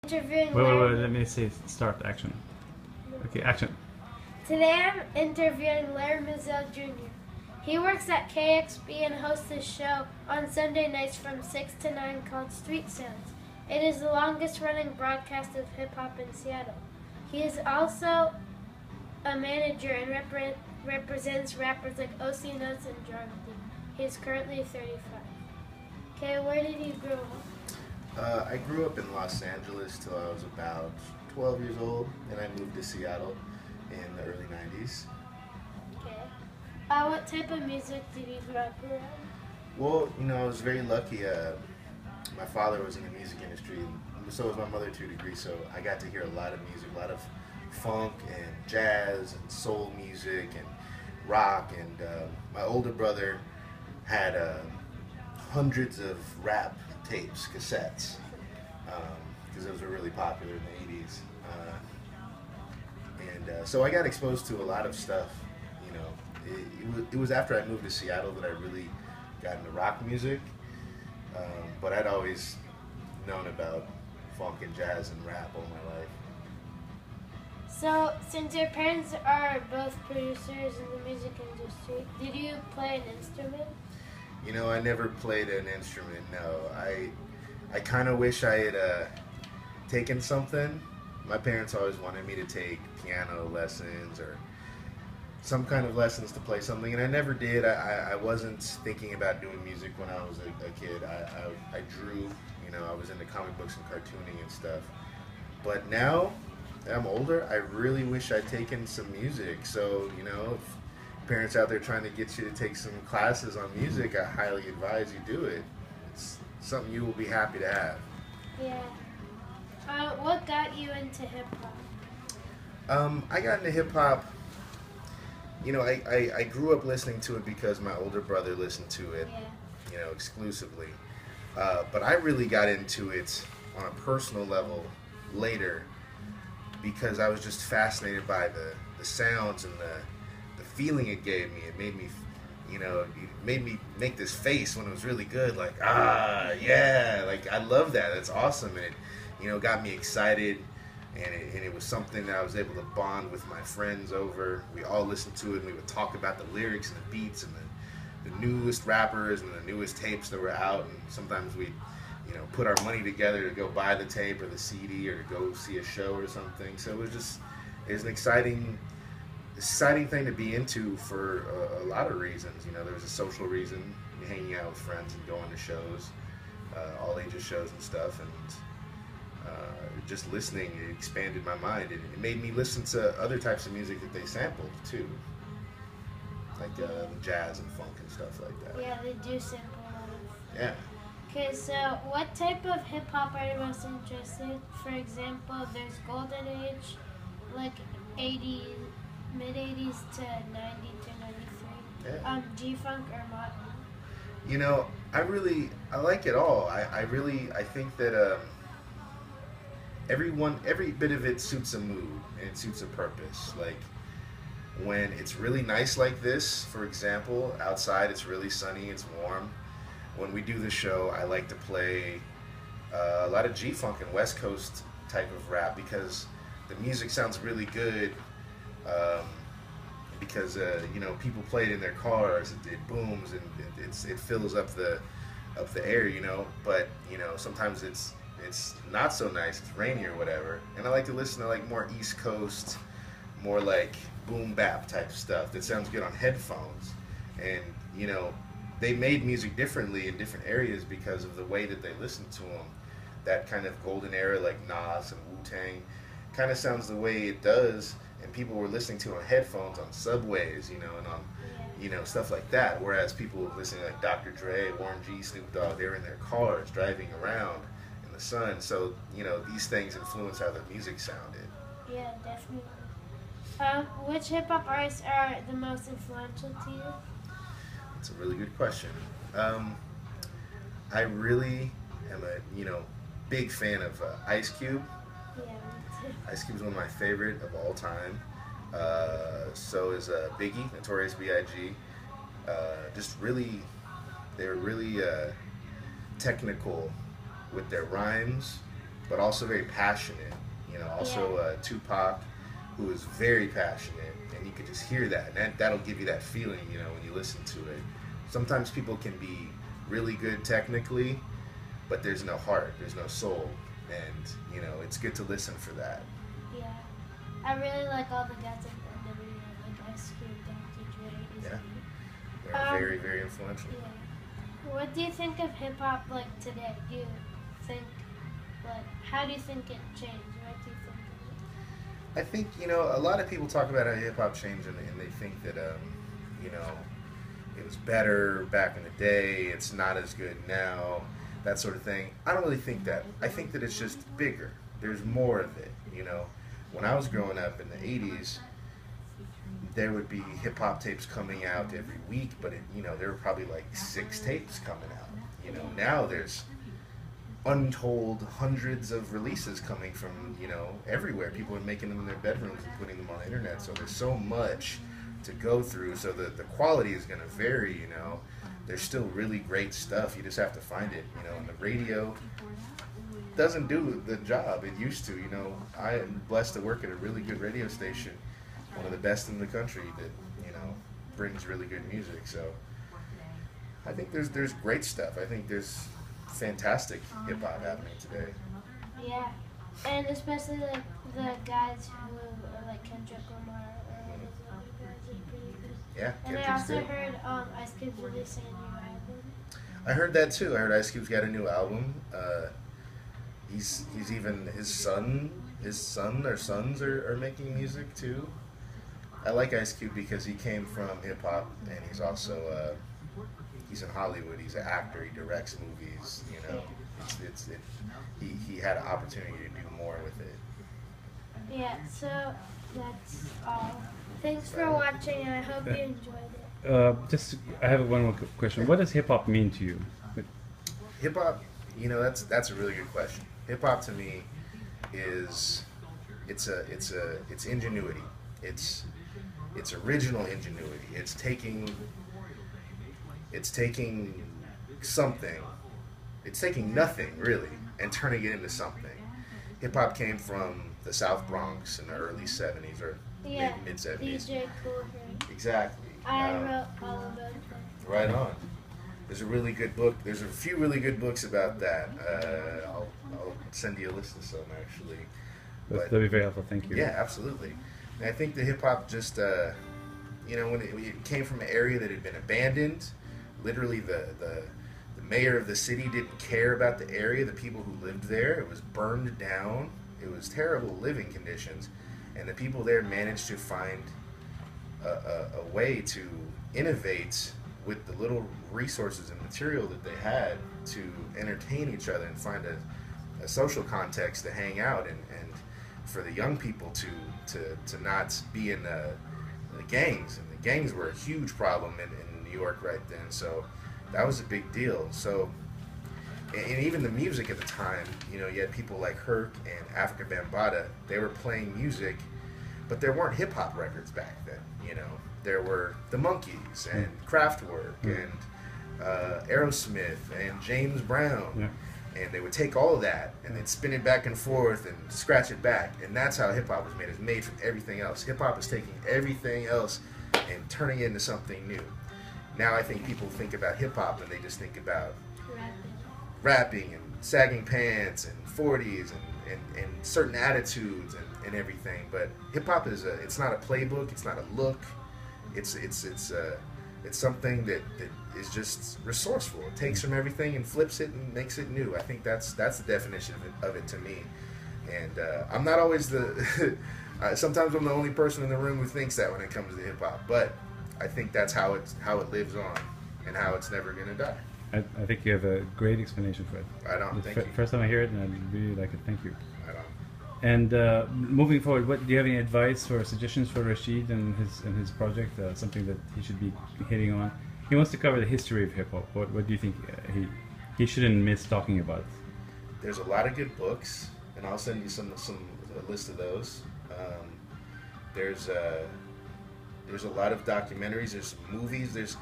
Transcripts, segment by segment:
Interviewing Wait, Larry. let me say start action. Okay, action. Today I'm interviewing Larry Mizzel Jr. He works at KXB and hosts a show on Sunday nights from 6 to 9 called Street Sounds. It is the longest running broadcast of hip-hop in Seattle. He is also a manager and represents rappers like O.C. Nuts and Jordan. He is currently 35. Okay, where did you grow up? I grew up in Los Angeles till I was about 12 years old, and I moved to Seattle in the early 90s. Okay. What type of music did you grow up around? Well, I was very lucky. My father was in the music industry, and so was my mother to a degree, so I got to hear a lot of music, a lot of funk and jazz and soul music and rock, and my older brother had hundreds of rap tapes, cassettes, because those were really popular in the 80s. So I got exposed to a lot of stuff. It was after I moved to Seattle that I really got into rock music, but I'd always known about funk and jazz and rap all my life. So, since your parents are both producers in the music industry, did you play an instrument? I never played an instrument, no. I kind of wish I had taken something. My parents always wanted me to take piano lessons or some kind of lessons to play something, and I never did. I wasn't thinking about doing music when I was a kid. I drew, I was into comic books and cartooning and stuff. But now that I'm older, I really wish I'd taken some music. So, if parents out there trying to get you to take some classes on music, I highly advise you do it. It's something you will be happy to have. Yeah. What got you into hip-hop? I got into hip-hop, I grew up listening to it because my older brother listened to it, exclusively. But I really got into it on a personal level later because I was just fascinated by the sounds and the feeling it gave me. It made me, it made me make this face when it was really good, like, yeah, like, I love that, that's awesome, and it, got me excited, and it was something that I was able to bond with my friends over. We all listened to it, and we would talk about the lyrics and the beats and the newest rappers and the newest tapes that were out, and sometimes we'd, put our money together to go buy the tape or the CD or to go see a show or something. So it was an exciting thing to be into for a lot of reasons. There was a social reason, hanging out with friends and going to shows, all ages shows and stuff, and just listening, it expanded my mind. It made me listen to other types of music that they sampled too, like jazz and funk and stuff like that. Yeah, they do sample a lot of. Yeah. Okay, so what type of hip-hop are you most interested? For example, there's Golden Age, like 80s, mid-80s to 90 to 93. Yeah. G-Funk or modern? I like it all. I think that every bit of it suits a mood and it suits a purpose. Like when it's really nice like this, for example, outside it's really sunny, it's warm. When we do the show, I like to play a lot of G-Funk and West Coast type of rap because the music sounds really good. Because people play it in their cars, it booms and it fills up the air, But sometimes it's not so nice, it's rainy or whatever. And I like to listen to like more East Coast, more like boom bap type stuff that sounds good on headphones. And they made music differently in different areas because of the way that they listened to them. That kind of golden era, like Nas and Wu-Tang, kind of sounds the way it does, and people were listening to it on headphones on subways, and on, stuff like that. Whereas people listening to like Dr. Dre, Warren G, Snoop Dogg, they were in their cars driving around in the sun. So, these things influence how the music sounded. Yeah, definitely. Which hip-hop artists are the most influential to you? That's a really good question. I really am a big fan of Ice Cube. Yeah, me too. Ice Cube is one of my favorite of all time. So is Biggie, Notorious B.I.G. They were really technical with their rhymes, but also very passionate. You know, also Tupac, who is very passionate, and you could just hear that, and that'll give you that feeling, you know, when you listen to it. Sometimes people can be really good technically, but there's no heart, there's no soul, and you know, it's good to listen for that. Yeah, I really like all the guys in the video, like Ice Cube, Dr. Dre. Yeah, they're very, very influential. Yeah. What do you think of hip hop like today? Do you think, like, how do you think it changed? What do you think of it? I think, you know, a lot of people talk about how hip hop changed, and they think that, you know, it was better back in the day, it's not as good now, that sort of thing. I don't really think that. I think that it's just bigger. There's more of it, you know. When I was growing up in the 80s, there would be hip-hop tapes coming out every week, but, you know, there were probably like 6 tapes coming out. You know, now there's untold hundreds of releases coming from, you know, everywhere. People are making them in their bedrooms and putting them on the internet, so there's so much to go through, so the quality is going to vary, you know. There's still really great stuff, you just have to find it, you know, and the radio doesn't do the job it used to, you know. I am blessed to work at a really good radio station, one of the best in the country that, you know, brings really good music, so I think there's great stuff. I think there's fantastic hip-hop happening today. Yeah, and especially like the guys who are like Kendrick Lamar or all those other guys are pretty good. Yeah, And I Kendrick's also good. heard Ice Cube's releasing a new album. I heard that too. I heard Ice Cube's got a new album. He's even his son or sons are making music too. I like Ice Cube because he came from hip hop, and he's also he's in Hollywood. He's an actor. He directs movies. You know, he had an opportunity to do more with it. Yeah, so that's all. Thanks for watching, and I hope you enjoyed it. I have one more question. What does hip hop mean to you? Hip hop, you know, that's a really good question. Hip hop to me is it's ingenuity. It's original ingenuity. It's taking something. It's taking nothing really and turning it into something. Hip hop came from the South Bronx in the early '70s or mid '70s. DJ Cool Herc. Exactly. I wrote all about that. Right on. There's a really good book. There's a few really good books about that. I'll send you a list of some actually. That'd be very helpful. Thank you. Yeah, absolutely. And I think the hip hop just, you know, when it came from an area that had been abandoned, literally the mayor of the city didn't care about the area, the people who lived there. It was burned down. It was terrible living conditions, and the people there managed to find a way to innovate with the little resources and material that they had to entertain each other and find a social context to hang out and for the young people to not be in the gangs. And the gangs were a huge problem in New York right then, so that was a big deal. So, and even the music at the time, you know, you had people like Herc and Africa Bambaataa, they were playing music, but there weren't hip-hop records back then, you know. There were the Monkees and Kraftwerk and Aerosmith and James Brown. Yeah. And they would take all of that and they'd spin it back and forth and scratch it back. And that's how hip-hop was made. It's made from everything else. Hip-hop is taking everything else and turning it into something new. Now I think people think about hip-hop and they just think about rapping and sagging pants and 40s and certain attitudes and everything. But hip-hop is it's not a playbook. It's not a look. It's something that is just resourceful. It takes from everything and flips it and makes it new. I think that's the definition of it to me. And I'm not always sometimes I'm the only person in the room who thinks that when it comes to hip hop. But I think that's how it lives on and how it's never gonna die. I think you have a great explanation for it. Right on. Thank you. First time I hear it, and I really like it. Thank you. Right on. And moving forward, do you have any advice or suggestions for Rashid and his project? Something that he should be hitting on. He wants to cover the history of hip hop. What do you think he shouldn't miss talking about? There's a lot of good books, and I'll send you a list of those. There's a lot of documentaries. There's some movies.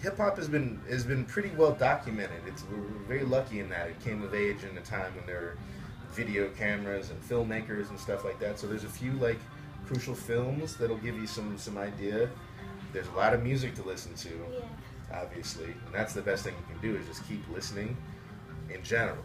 Hip hop has been pretty well documented. We're very lucky in that it came of age in a time when there were video cameras and filmmakers and stuff like that. So there's a few like crucial films that'll give you some idea. There's a lot of music to listen to, obviously, and that's the best thing you can do is just keep listening in general,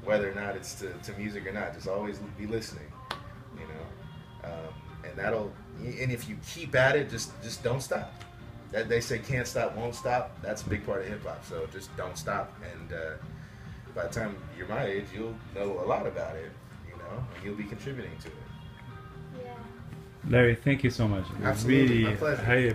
whether or not it's to music or not. Just always be listening, you know, and that'll. And if you keep at it, just don't stop. That they say can't stop, won't stop. That's a big part of hip hop. So just don't stop. And by the time you're my age, you'll know a lot about it, you know, and you'll be contributing to it. Yeah. Larry, thank you so much. It was Absolutely, really my pleasure. highly